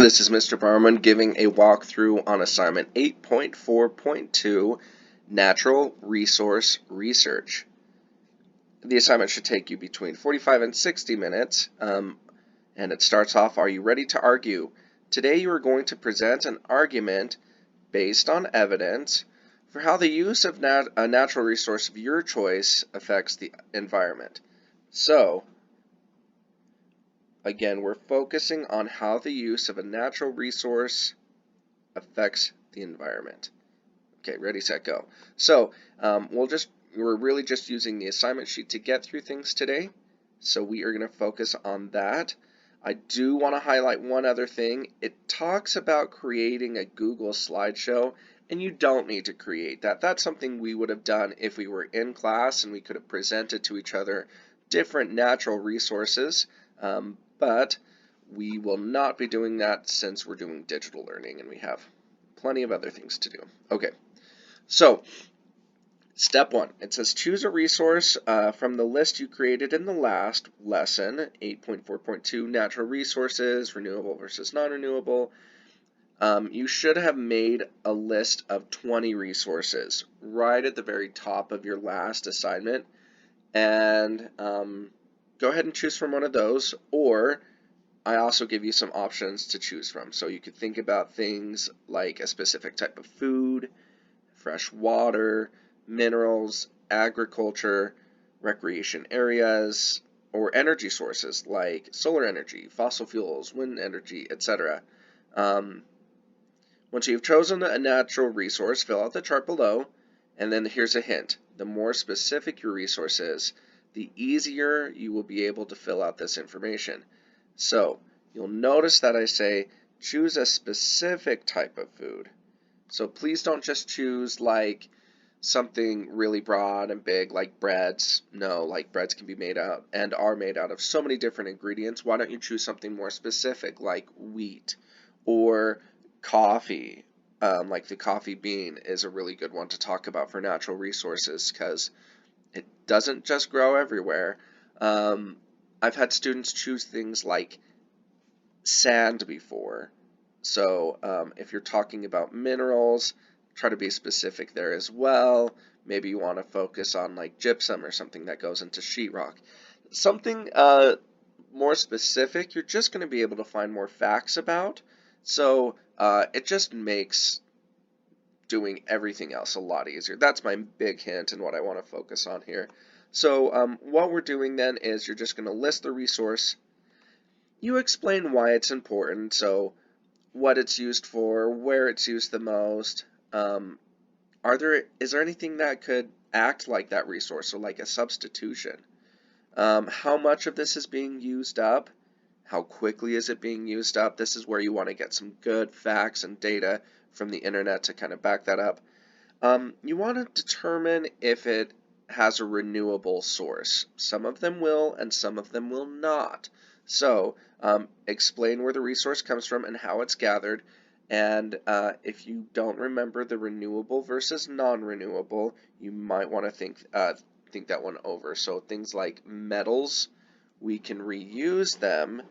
This is Mr. Barman giving a walkthrough on assignment 8.4.2, Natural Resource Research. The assignment should take you between 45 and 60 minutes, and it starts off, are you ready to argue? Today you are going to present an argument based on evidence for how the use of a natural resource of your choice affects the environment. So, again, we're focusing on how the use of a natural resource affects the environment. Okay, ready, set, go. So we're really just using the assignment sheet to get through things today. So we are going to focus on that. I do want to highlight one other thing. It talks about creating a Google slideshow, and you don't need to create that. That's something we would have done if we were in class and we could have presented to each other different natural resources. But we will not be doing that since we're doing digital learning and we have plenty of other things to do. Okay, so step one, it says choose a resource from the list you created in the last lesson, 8.4.2, natural resources, renewable versus non-renewable. You should have made a list of 20 resources right at the very top of your last assignment, and go ahead and choose from one of those, or I also give you some options to choose from. So you could think about things like a specific type of food, fresh water, minerals, agriculture, recreation areas, or energy sources like solar energy, fossil fuels, wind energy, etc. Once you've chosen a natural resource, fill out the chart below, and then here's a hint. The more specific your resource is, the easier you will be able to fill out this information. So you'll notice that I say choose a specific type of food. So please don't just choose like something really broad and big like breads. No, like breads can be made out and are made out of so many different ingredients. Why don't you choose something more specific like wheat or coffee? Like the coffee bean is a really good one to talk about for natural resources because it doesn't just grow everywhere. I've had students choose things like sand before. So if you're talking about minerals, try to be specific there as well. Maybe you want to focus on like gypsum or something that goes into sheetrock. Something more specific, you're just going to be able to find more facts about. So it just makes doing everything else a lot easier. That's my big hint and what I want to focus on here. So what we're doing then is you're just going to list the resource. You explain why it's important, so what it's used for, where it's used the most. Is there anything that could act like that resource, so like a substitution? How much of this is being used up? How quickly is it being used up? This is where you want to get some good facts and data from the internet to kind of back that up. You want to determine if it has a renewable source. Some of them will and some of them will not. So explain where the resource comes from and how it's gathered. And if you don't remember the renewable versus non-renewable, you might want to think that one over. So things like metals, we can reuse them,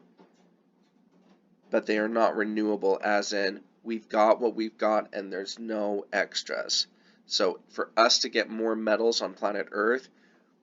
but they are not renewable, as in we've got what we've got and there's no extras. So for us to get more metals on planet Earth,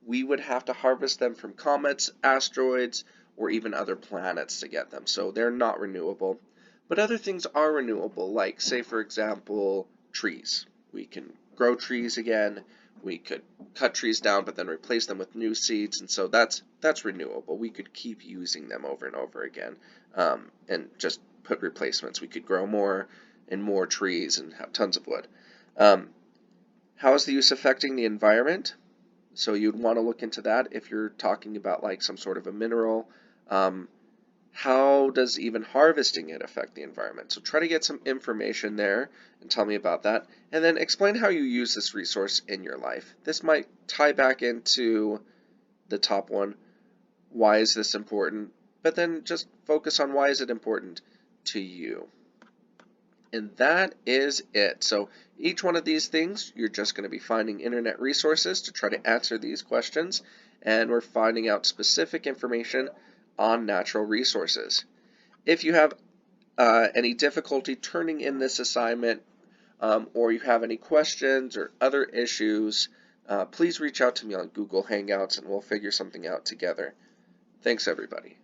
we would have to harvest them from comets, asteroids, or even other planets to get them. So they're not renewable. But other things are renewable, like, say, for example, trees. We can grow trees again. We could cut trees down, but then replace them with new seeds, and so that's renewable. We could keep using them over and over again, and just put replacements. We could grow more and more trees and have tons of wood. How is the use affecting the environment? So you'd want to look into that if you're talking about like some sort of a mineral. How does even harvesting it affect the environment? So try to get some information there and tell me about that. And then explain how you use this resource in your life. This might tie back into the top one. Why is this important? But then just focus on why is it important to you. And that is it. So each one of these things, you're just going to be finding internet resources to try to answer these questions. And we're finding out specific information on natural resources. If you have any difficulty turning in this assignment, or you have any questions or other issues, please reach out to me on Google Hangouts and we'll figure something out together. Thanks, everybody.